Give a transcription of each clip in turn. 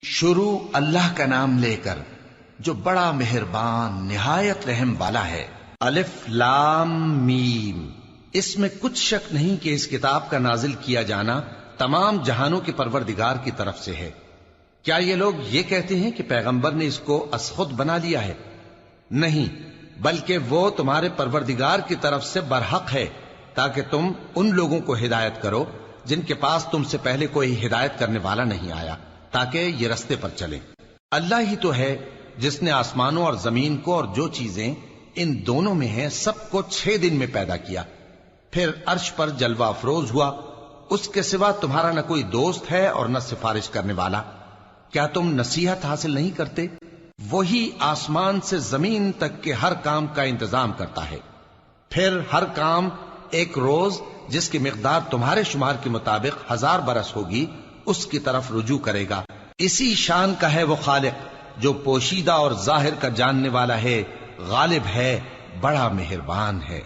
شروع اللہ کا نام لے کر جو بڑا مہربان نہایت رحم والا ہے۔ الف لام میم۔ اس میں کچھ شک نہیں کہ اس کتاب کا نازل کیا جانا تمام جہانوں کے پروردگار کی طرف سے ہے۔ کیا یہ لوگ یہ کہتے ہیں کہ پیغمبر نے اس کو از خود بنا لیا ہے؟ نہیں، بلکہ وہ تمہارے پروردگار کی طرف سے برحق ہے، تاکہ تم ان لوگوں کو ہدایت کرو جن کے پاس تم سے پہلے کوئی ہدایت کرنے والا نہیں آیا، تاکہ یہ رستے پر چلیں۔ اللہ ہی تو ہے جس نے آسمانوں اور زمین کو اور جو چیزیں ان دونوں میں ہیں سب کو 6 دن میں پیدا کیا، پھر عرش پر جلوہ افروز ہوا۔ اس کے سوا تمہارا نہ کوئی دوست ہے اور نہ سفارش کرنے والا۔ کیا تم نصیحت حاصل نہیں کرتے؟ وہی آسمان سے زمین تک کے ہر کام کا انتظام کرتا ہے، پھر ہر کام ایک روز جس کی مقدار تمہارے شمار کے مطابق 1000 برس ہوگی اس کی طرف رجوع کرے گا۔ اسی شان کا ہے وہ خالق جو پوشیدہ اور ظاہر کا جاننے والا ہے، غالب ہے، بڑا مہربان ہے۔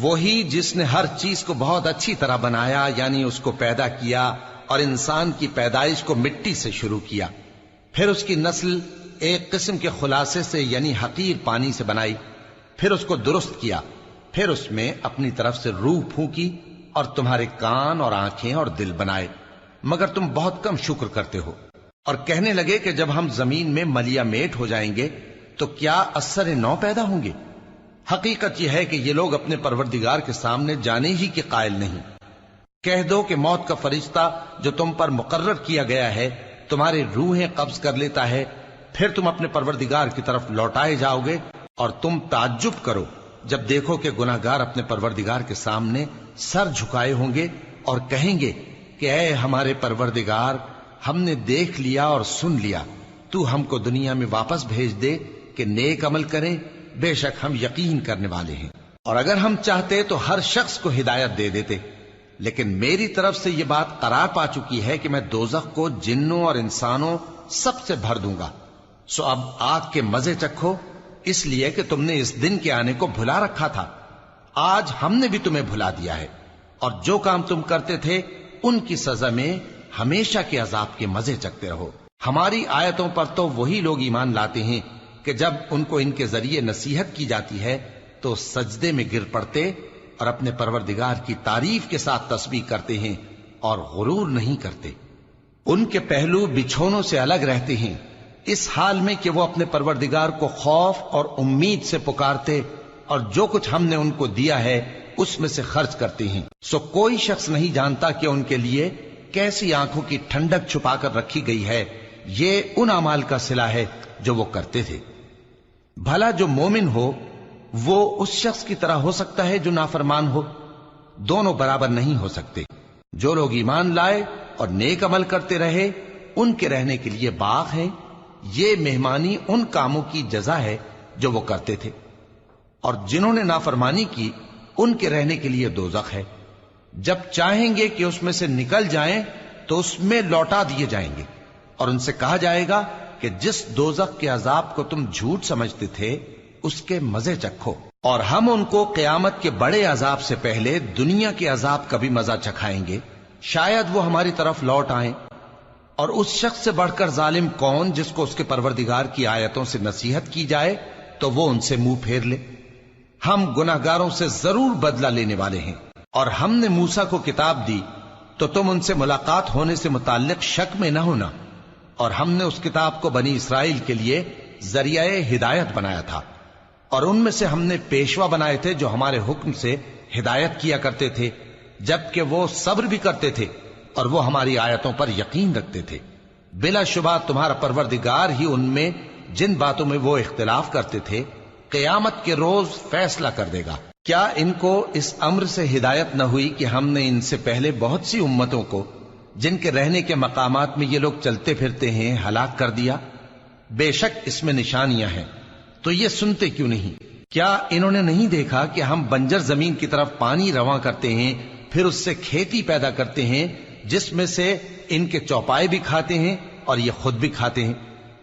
وہی جس نے ہر چیز کو بہت اچھی طرح بنایا، یعنی اس کو پیدا کیا اور انسان کی پیدائش کو مٹی سے شروع کیا، پھر اس کی نسل ایک قسم کے خلاصے سے یعنی حقیر پانی سے بنائی، پھر اس کو درست کیا، پھر اس میں اپنی طرف سے روح پھونکی اور تمہارے کان اور آنکھیں اور دل بنائے، مگر تم بہت کم شکر کرتے ہو۔ اور کہنے لگے کہ جب ہم زمین میں ملیا میٹ ہو جائیں گے تو کیا اثر نو پیدا ہوں گے؟ حقیقت یہ ہے کہ یہ لوگ اپنے پروردگار کے سامنے جانے ہی کے قائل نہیں۔ کہہ دو کہ موت کا فرشتہ جو تم پر مقرر کیا گیا ہے تمہاری روحیں قبض کر لیتا ہے، پھر تم اپنے پروردگار کی طرف لوٹائے جاؤ گے، اور تم تعجب کرو جب دیکھو کہ گناہگار اپنے پروردگار کے سامنے سر جھکائے ہوں گے اور کہیں گے کہ اے ہمارے پروردگار، ہم نے دیکھ لیا اور سن لیا، تو ہم کو دنیا میں واپس بھیج دے کہ نیک عمل کریں، بے شک ہم یقین کرنے والے ہیں۔ اور اگر ہم چاہتے تو ہر شخص کو ہدایت دے دیتے، لیکن میری طرف سے یہ بات قرار پا چکی ہے کہ میں دوزخ کو جنوں اور انسانوں سب سے بھر دوں گا، سو اب آگ کے مزے چکھو، اس لیے کہ تم نے اس دن کے آنے کو بھلا رکھا تھا۔ آج ہم نے بھی تمہیں بھلا دیا ہے، اور جو کام تم کرتے تھے ان کی سزا میں ہمیشہ کے عذاب کے مزے چکتے رہو۔ ہماری آیتوں پر تو وہی لوگ ایمان لاتے ہیں کہ جب ان کو ان کے ذریعے نصیحت کی جاتی ہے تو سجدے میں گر پڑتے اور اپنے پروردگار کی تعریف کے ساتھ تسبیح کرتے ہیں اور غرور نہیں کرتے۔ ان کے پہلو بچھونوں سے الگ رہتے ہیں، اس حال میں کہ وہ اپنے پروردگار کو خوف اور امید سے پکارتے اور جو کچھ ہم نے ان کو دیا ہے اس میں سے خرچ کرتے ہیں۔ سو کوئی شخص نہیں جانتا کہ ان کے لیے کیسی آنکھوں کی ٹھنڈک چھپا کر رکھی گئی ہے، یہ ان اعمال کا صلہ ہے جو وہ کرتے تھے۔ بھلا جو مومن ہو وہ اس شخص کی طرح ہو سکتا ہے جو نافرمان ہو؟ دونوں برابر نہیں ہو سکتے۔ جو لوگ ایمان لائے اور نیک عمل کرتے رہے ان کے رہنے کے لیے باغ ہیں، یہ مہمانی ان کاموں کی جزا ہے جو وہ کرتے تھے، اور جنہوں نے نافرمانی کی ان کے رہنے کے لیے دوزخ ہے، جب چاہیں گے کہ اس میں سے نکل جائیں تو اس میں لوٹا دیے جائیں گے، اور ان سے کہا جائے گا کہ جس دوزخ کے عذاب کو تم جھوٹ سمجھتے تھے اس کے مزے چکھو، اور ہم ان کو قیامت کے بڑے عذاب سے پہلے دنیا کے عذاب کا بھی مزہ چکھائیں گے، شاید وہ ہماری طرف لوٹ آئیں۔ اور اس شخص سے بڑھ کر ظالم کون جس کو اس کے پروردگار کی آیتوں سے نصیحت کی جائے تو وہ ان سے منہ پھیر لے۔ ہم گناہگاروں سے ضرور بدلہ لینے والے ہیں۔ اور ہم نے موسیٰ کو کتاب دی تو تم ان سے ملاقات ہونے سے متعلق شک میں نہ ہونا، اور ہم نے اس کتاب کو بنی اسرائیل کے لیے ذریعہ ہدایت بنایا تھا، اور ان میں سے ہم نے پیشوا بنائے تھے جو ہمارے حکم سے ہدایت کیا کرتے تھے، جبکہ وہ صبر بھی کرتے تھے اور وہ ہماری آیتوں پر یقین رکھتے تھے۔ بلا شبہ تمہارا پروردگار ہی ان میں جن باتوں میں وہ اختلاف کرتے تھے قیامت کے روز فیصلہ کر دے گا۔ کیا ان کو اس امر سے ہدایت نہ ہوئی کہ ہم نے ان سے پہلے بہت سی امتوں کو جن کے رہنے کے مقامات میں یہ لوگ چلتے پھرتے ہیں ہلاک کر دیا؟ بے شک اس میں نشانیاں ہیں، تو یہ سنتے کیوں نہیں؟ کیا انہوں نے نہیں دیکھا کہ ہم بنجر زمین کی طرف پانی رواں کرتے ہیں، پھر اس سے کھیتی پیدا کرتے ہیں جس میں سے ان کے چوپائے بھی کھاتے ہیں اور یہ خود بھی کھاتے ہیں؟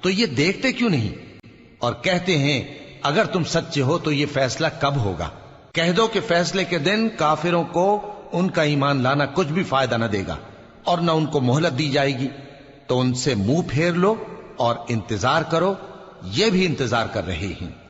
تو یہ دیکھتے کیوں نہیں؟ اور کہتے ہیں اگر تم سچے ہو تو یہ فیصلہ کب ہوگا؟ کہہ دو کہ فیصلے کے دن کافروں کو ان کا ایمان لانا کچھ بھی فائدہ نہ دے گا اور نہ ان کو مہلت دی جائے گی۔ تو ان سے منہ پھیر لو اور انتظار کرو، یہ بھی انتظار کر رہے ہیں۔